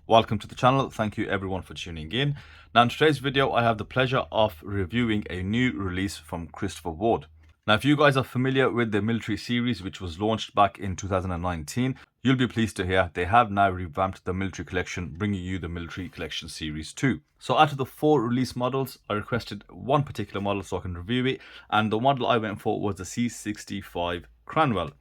Welcome to the channel. Thank you everyone for tuning in. Now in today's video I have the pleasure of reviewing a new release from Christopher Ward. Now if you guys are familiar with the military series which was launched back in 2019, you'll be pleased to hear they have now revamped the military collection, bringing you the military collection series 2. So out of the 4 release models, I requested one particular model so I can review it, and the model I went for was the C65 Crown.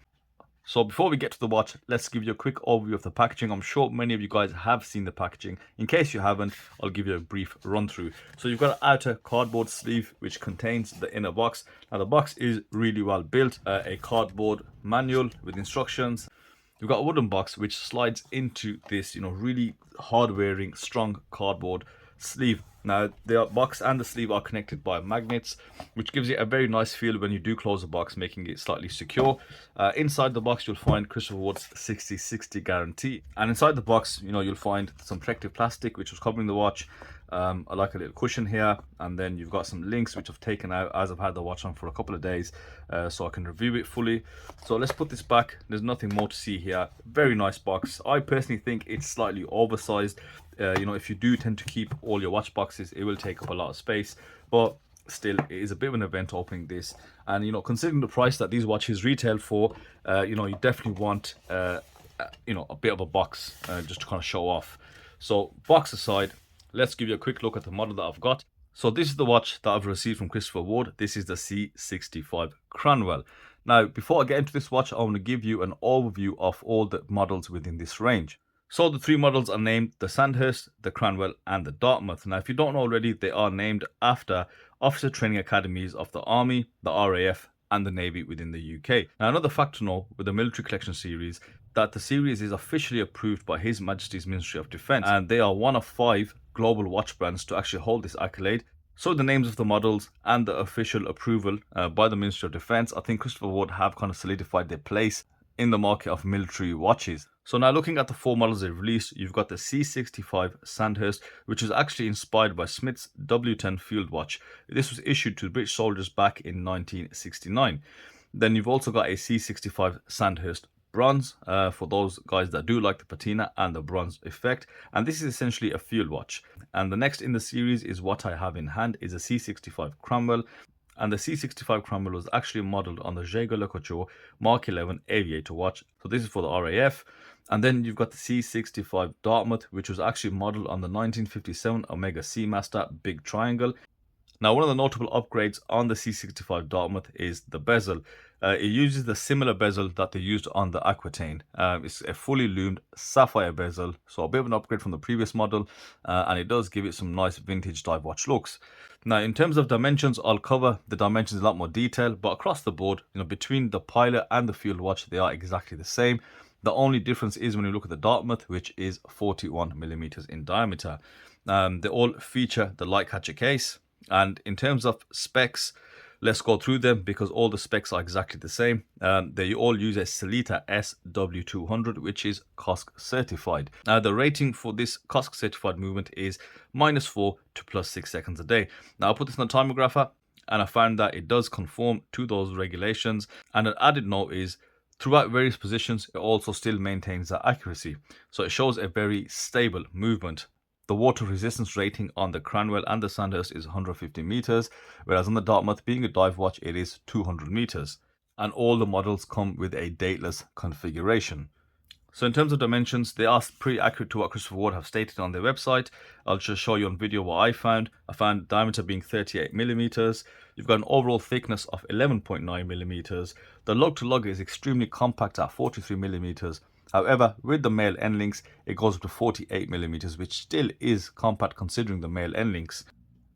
So before we get to the watch, let's give you a quick overview of the packaging. I'm sure many of you guys have seen the packaging. In case you haven't, I'll give you a brief run through. So you've got an outer cardboard sleeve which contains the inner box. Now the box is really well built, a cardboard manual with instructions. You've got a wooden box which slides into this, really hard-wearing, strong cardboard sleeve. Now the box and the sleeve are connected by magnets, which gives it a very nice feel when you do close the box, making it slightly secure. Inside the box you'll find Christopher Ward's 60/60 guarantee, and inside the box you'll find some protective plastic which was covering the watch. I like a little cushion here, and then you've got some links which I've taken out as I've had the watch on for a couple of days, so I can review it fully. So let's put this back. There's nothing more to see here. Very nice box. I personally think it's slightly oversized. If you do tend to keep all your watch boxes, it will take up a lot of space, but still it is a bit of an event opening this. And considering the price that these watches retail for, you definitely want a bit of a box just to kind of show off. So box aside, let's give you a quick look at the model that I've got. So this is the watch that I've received from Christopher Ward. This is the C65 Crown. Now before I get into this watch, I want to give you an overview of all the models within this range. So the 3 models are named the Sandhurst, the Cranwell and the Dartmouth. Now if you don't know already, they are named after officer training academies of the Army, the RAF and the Navy within the UK. Now another fact to know with the military collection series, that the series is officially approved by His Majesty's Ministry of Defence, and they are one of 5 global watch brands to actually hold this accolade. So the names of the models and the official approval by the Ministry of Defence, I think Christopher Ward have kind of solidified their place in the market of military watches. So now looking at the 4 models they've released, you've got the C65 Sandhurst, which is actually inspired by Smith's W10 field watch. This was issued to British soldiers back in 1969. Then you've also got a C65 Sandhurst Bronze, for those guys that do like the patina and the bronze effect, and this is essentially a field watch. And the next in the series is what I have in hand, is a C65 Cromwell. And the C65 Cromwell was actually modelled on the Jaeger-LeCoultre Mark 11 aviator watch. So this is for the RAF. And then you've got the C65 Dartmouth, which was actually modelled on the 1957 Omega Seamaster Big Triangle. Now one of the notable upgrades on the C65 Dartmouth is the bezel. It uses the similar bezel that they used on the Aquitaine. It's a fully lumed sapphire bezel, so a bit of an upgrade from the previous model, and it does give it some nice vintage dive watch looks. Now in terms of dimensions, I'll cover the dimensions in a lot more detail, but across the board, between the pilot and the field watch, they are exactly the same. The only difference is when you look at the Dartmouth, which is 41mm in diameter. They all feature the light catcher case, and in terms of specs, let's go through them because all the specs are exactly the same. They all use a Sellita SW200, which is COSC certified. Now the rating for this COSC certified movement is -4 to +6 seconds a day. Now I put this on a timographer and I found that it does conform to those regulations. And an added note is, throughout various positions, it also still maintains that accuracy. So it shows a very stable movement. The water resistance rating on the Cranwell and the Sandhurst is 150 meters, whereas on the Dartmouth, being a dive watch, it is 200 meters. And all the models come with a dateless configuration. So in terms of dimensions, they are pretty accurate to what Christopher Ward have stated on their website. I'll just show you on video what I found. I found diameter being 38mm. You've got an overall thickness of 11.9mm. The lug to lug is extremely compact at 43mm. However, with the male end links, it goes up to 48mm, which still is compact considering the male end links.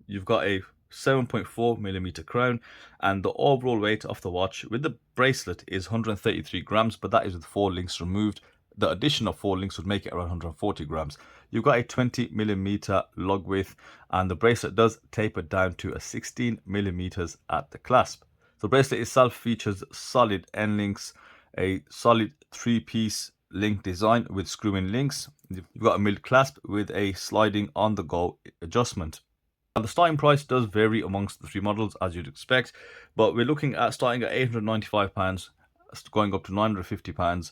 You've got a 7.4mm crown, and the overall weight of the watch with the bracelet is 133 grams, but that is with 4 links removed. The addition of 4 links would make it around 140 grams. You've got a 20mm lug width, and the bracelet does taper down to a 16mm at the clasp. The bracelet itself features solid end links, a solid 3-piece link design with screw-in links. You've got a milled clasp with a sliding on-the-go adjustment. Now, the starting price does vary amongst the 3 models as you'd expect, but we're looking at starting at £895, going up to £950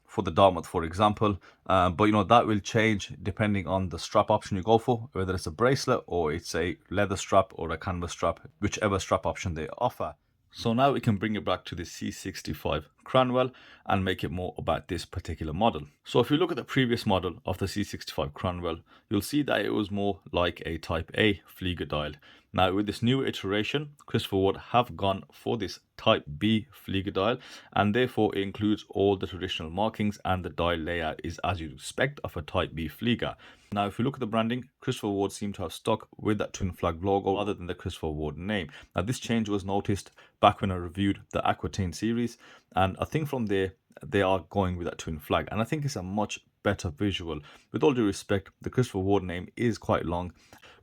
for the Dartmouth, for example. But you know, that will change depending on the strap option you go for, whether it's a bracelet or it's a leather strap or a canvas strap, whichever strap option they offer. So now we can bring it back to the C65 Crown and make it more about this particular model. So if you look at the previous model of the C65 Crown, you'll see that it was more like a Type A Flieger dial. Now with this new iteration, Christopher Ward have gone for this Type B Flieger dial, and therefore it includes all the traditional markings, and the dial layout is as you'd expect of a Type B Flieger. Now if you look at the branding, Christopher Ward seem to have stuck with that twin flag logo rather than the Christopher Ward name. Now this change was noticed back when I reviewed the Aquitaine series, and I think from there they are going with that twin flag, and I think it's a much better visual. With all due respect, the Christopher Ward name is quite long,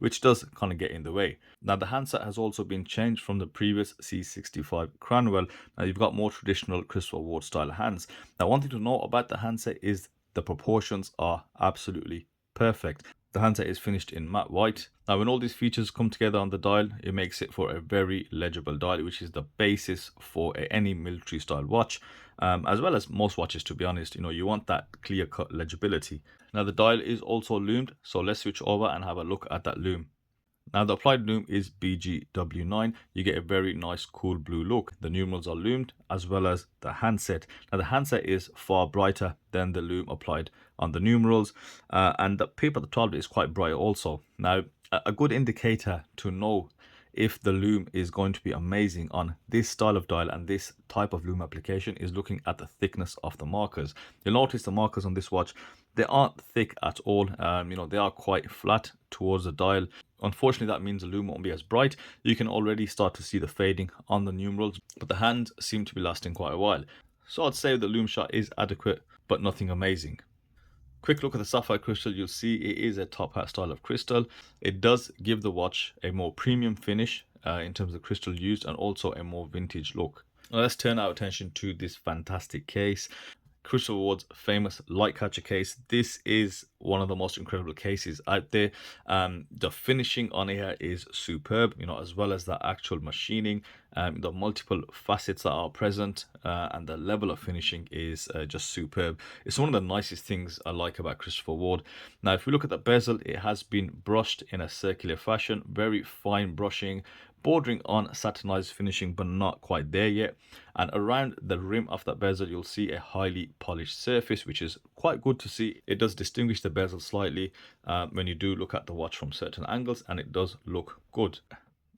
which does kind of get in the way. Now the handset has also been changed from the previous C65 Crown. Now you've got more traditional Christopher Ward style hands. Now one thing to note about the handset is the proportions are absolutely perfect. The handset is finished in matte white. Now when all these features come together on the dial, it makes it for a very legible dial, which is the basis for any military style watch, as well as most watches, to be honest. You know, you want that clear cut legibility. Now the dial is also lumed, so let's switch over and have a look at that lume. Now the applied lume is BGW9. You get a very nice cool blue look. The numerals are lumed as well as the handset. Now the handset is far brighter than the lume applied on the numerals, and the paper at the top is quite bright also. Now a good indicator to know if the lume is going to be amazing on this style of dial and this type of lume application is looking at the thickness of the markers. You'll notice the markers on this watch, they aren't thick at all. You know, they are quite flat towards the dial. Unfortunately, that means the lume won't be as bright. You can already start to see the fading on the numerals, but the hands seem to be lasting quite a while. So I'd say the lume shot is adequate, but nothing amazing. Quick look at the sapphire crystal, you'll see it is a top hat style of crystal. It does give the watch a more premium finish in terms of crystal used, and also a more vintage look. Now let's turn our attention to this fantastic case. Christopher Ward's famous light catcher case. This is one of the most incredible cases out there. The finishing on here is superb, you know, as well as the actual machining, the multiple facets that are present, and the level of finishing is just superb. It's one of the nicest things I like about Christopher Ward. Now if we look at the bezel, it has been brushed in a circular fashion, very fine brushing, bordering on satinized finishing, but not quite there yet. And around the rim of that bezel, you'll see a highly polished surface, which is quite good to see. It does distinguish the bezel slightly when you do look at the watch from certain angles, and it does look good.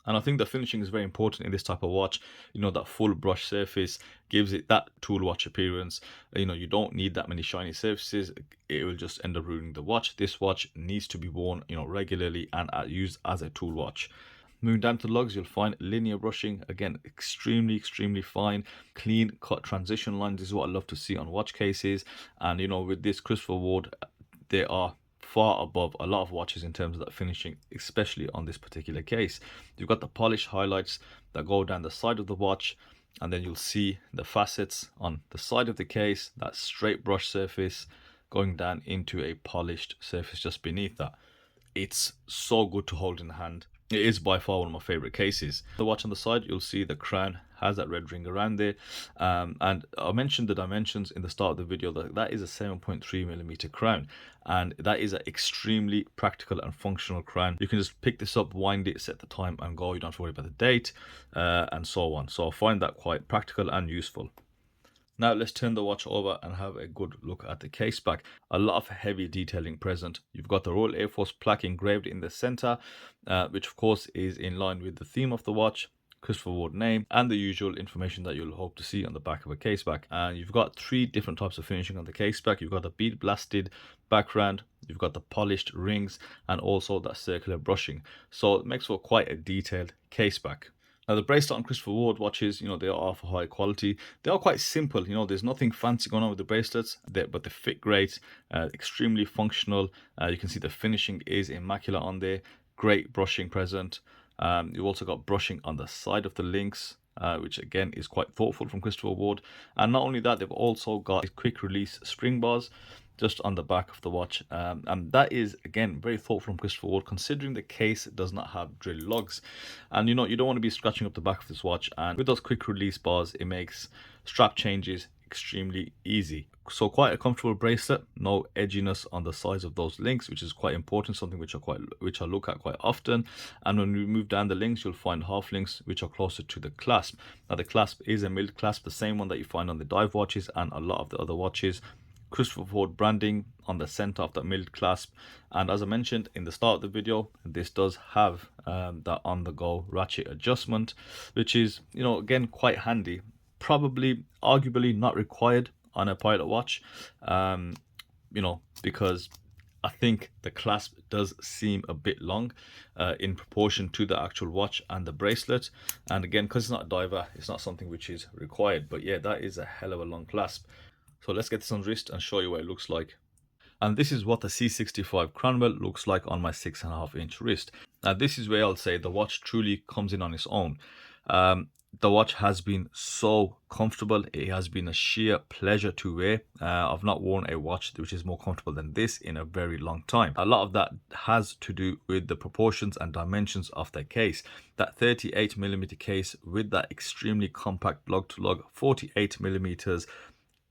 And I think the finishing is very important in this type of watch. You know, that full brush surface gives it that tool watch appearance. You know, you don't need that many shiny surfaces. It will just end up ruining the watch. This watch needs to be worn, you know, regularly and used as a tool watch. Moving down to the lugs, you'll find linear brushing. Again, extremely fine, clean cut transition lines. This is what I love to see on watch cases. And you know, with this Christopher Ward, they are far above a lot of watches in terms of that finishing, especially on this particular case. You've got the polished highlights that go down the side of the watch, and then you'll see the facets on the side of the case, that straight brush surface going down into a polished surface just beneath that. It's so good to hold in the hand. It is by far one of my favorite cases. The watch on the side, you'll see the crown has that red ring around there, and I mentioned the dimensions in the start of the video. That is a 7.3mm crown, and that is an extremely practical and functional crown. You can just pick this up, wind it, set the time and go. You don't have to worry about the date and so on. So I find that quite practical and useful. Now let's turn the watch over and have a good look at the case back. A lot of heavy detailing present. You've got the Royal Air Force plaque engraved in the center, which of course is in line with the theme of the watch, Christopher Ward name, and the usual information that you'll hope to see on the back of a case back. And you've got three different types of finishing on the case back. You've got the bead blasted background, you've got the polished rings, and also that circular brushing. So it makes for quite a detailed case back. Now the bracelet on Christopher Ward watches, you know, they are of high quality. They are quite simple, you know, there's nothing fancy going on with the bracelets, but they fit great, extremely functional. You can see the finishing is immaculate on there, great brushing present. You've also got brushing on the side of the links, which again is quite thoughtful from Christopher Ward. And not only that, they've also got quick release spring bars just on the back of the watch, and that is again very thoughtful from Christopher Ward, considering the case does not have drill lugs. And you know, you don't want to be scratching up the back of this watch, and with those quick release bars, it makes strap changes extremely easy. So quite a comfortable bracelet, no edginess on the sides of those links, which is quite important, something which I look at quite often. And when we move down the links, you'll find half links which are closer to the clasp. Now the clasp is a milled clasp, the same one that you find on the dive watches and a lot of the other watches. Christopher Ward branding on the center of that milled clasp, and as I mentioned in the start of the video, this does have that on the go ratchet adjustment, which is, you know, again quite handy. Probably arguably not required on a pilot watch, you know, because I think the clasp does seem a bit long in proportion to the actual watch and the bracelet. And again, because it's not a diver, it's not something which is required. But yeah, that is a hell of a long clasp. So let's get this on wrist and show you what it looks like. And this is what the C65 Crown looks like on my 6.5-inch wrist. Now this is where I'll say the watch truly comes in on its own. The watch has been so comfortable. It has been a sheer pleasure to wear. I've not worn a watch which is more comfortable than this in a very long time. A lot of that has to do with the proportions and dimensions of the case. That 38mm case with that extremely compact lug-to-lug, 48mm,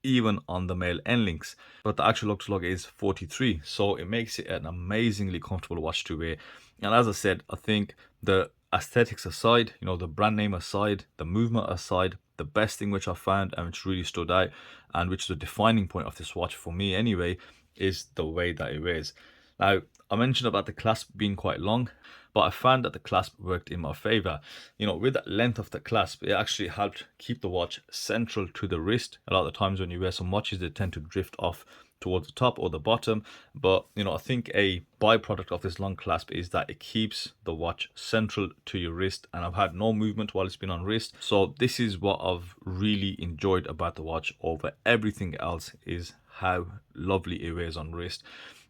even on the male end links, but the actual lug-to-lug is 43, so it makes it an amazingly comfortable watch to wear. And as I said, I think the aesthetics aside, you know, the brand name aside, the movement aside, the best thing which I found and which really stood out, and which is the defining point of this watch for me anyway, is the way that it wears. Now, I mentioned about the clasp being quite long, but I found that the clasp worked in my favor. You know, with that length of the clasp, it actually helped keep the watch central to the wrist. A lot of the times when you wear some watches, they tend to drift off towards the top or the bottom. But, you know, I think a byproduct of this long clasp is that it keeps the watch central to your wrist, and I've had no movement while it's been on wrist. So this is what I've really enjoyed about the watch over everything else, is how lovely it wears on wrist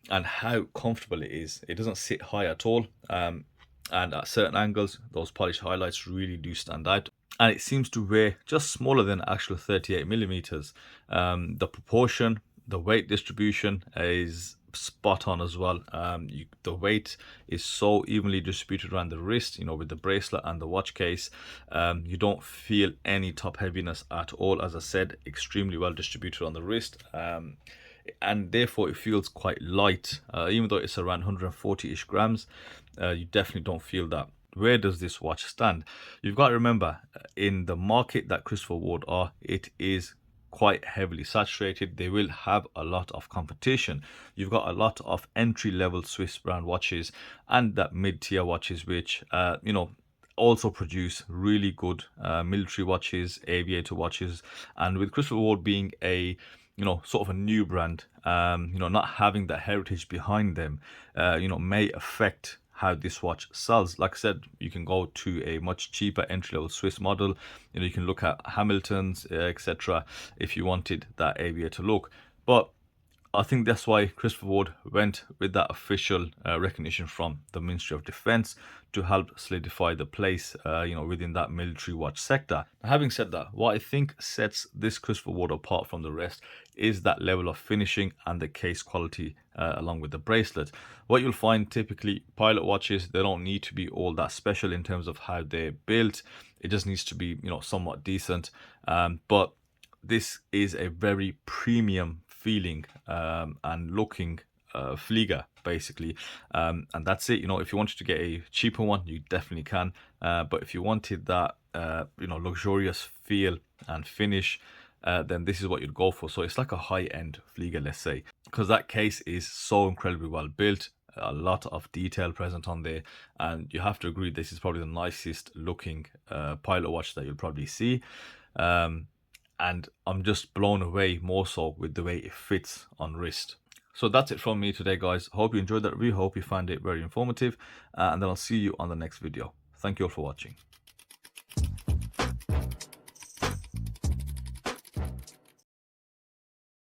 and how comfortable it is. It doesn't sit high at all, and at certain angles those polished highlights really do stand out, and it seems to wear just smaller than actual 38mm. The proportion, the weight distribution is spot on as well. The weight is so evenly distributed around the wrist, you know, with the bracelet and the watch case. You don't feel any top heaviness at all. As I said, extremely well distributed on the wrist, and therefore it feels quite light. Even though it's around 140-ish grams, you definitely don't feel that. Where does this watch stand? You've got to remember, in the market that Christopher Ward are, it is quite heavily saturated. They will have a lot of competition. You've got a lot of entry-level Swiss brand watches and that mid-tier watches, which you know, also produce really good military watches, aviator watches. And with Christopher Ward being a, you know, sort of a new brand, you know, not having that heritage behind them, you know, may affect how this watch sells. Like I said, you can go to a much cheaper entry-level Swiss model. You know, you can look at Hamiltons, etc., if you wanted that aviator look. But I think that's why Christopher Ward went with that official recognition from the Ministry of Defence to help solidify the place, you know, within that military watch sector. Now, having said that, what I think sets this Christopher Ward apart from the rest is that level of finishing and the case quality, along with the bracelet. What you'll find typically, pilot watches, they don't need to be all that special in terms of how they're built. It just needs to be, you know, somewhat decent. But this is a very premium feeling and looking Flieger, basically, and that's it. You know, if you wanted to get a cheaper one, you definitely can, but if you wanted that you know, luxurious feel and finish, then this is what you'd go for. So it's like a high-end Flieger, let's say, because that case is so incredibly well built, a lot of detail present on there, and you have to agree this is probably the nicest looking pilot watch that you'll probably see. And I'm just blown away more so with the way it fits on wrist. So that's it from me today, guys. Hope you enjoyed that review. Hope you found it very informative, and then I'll see you on the next video. Thank you all for watching.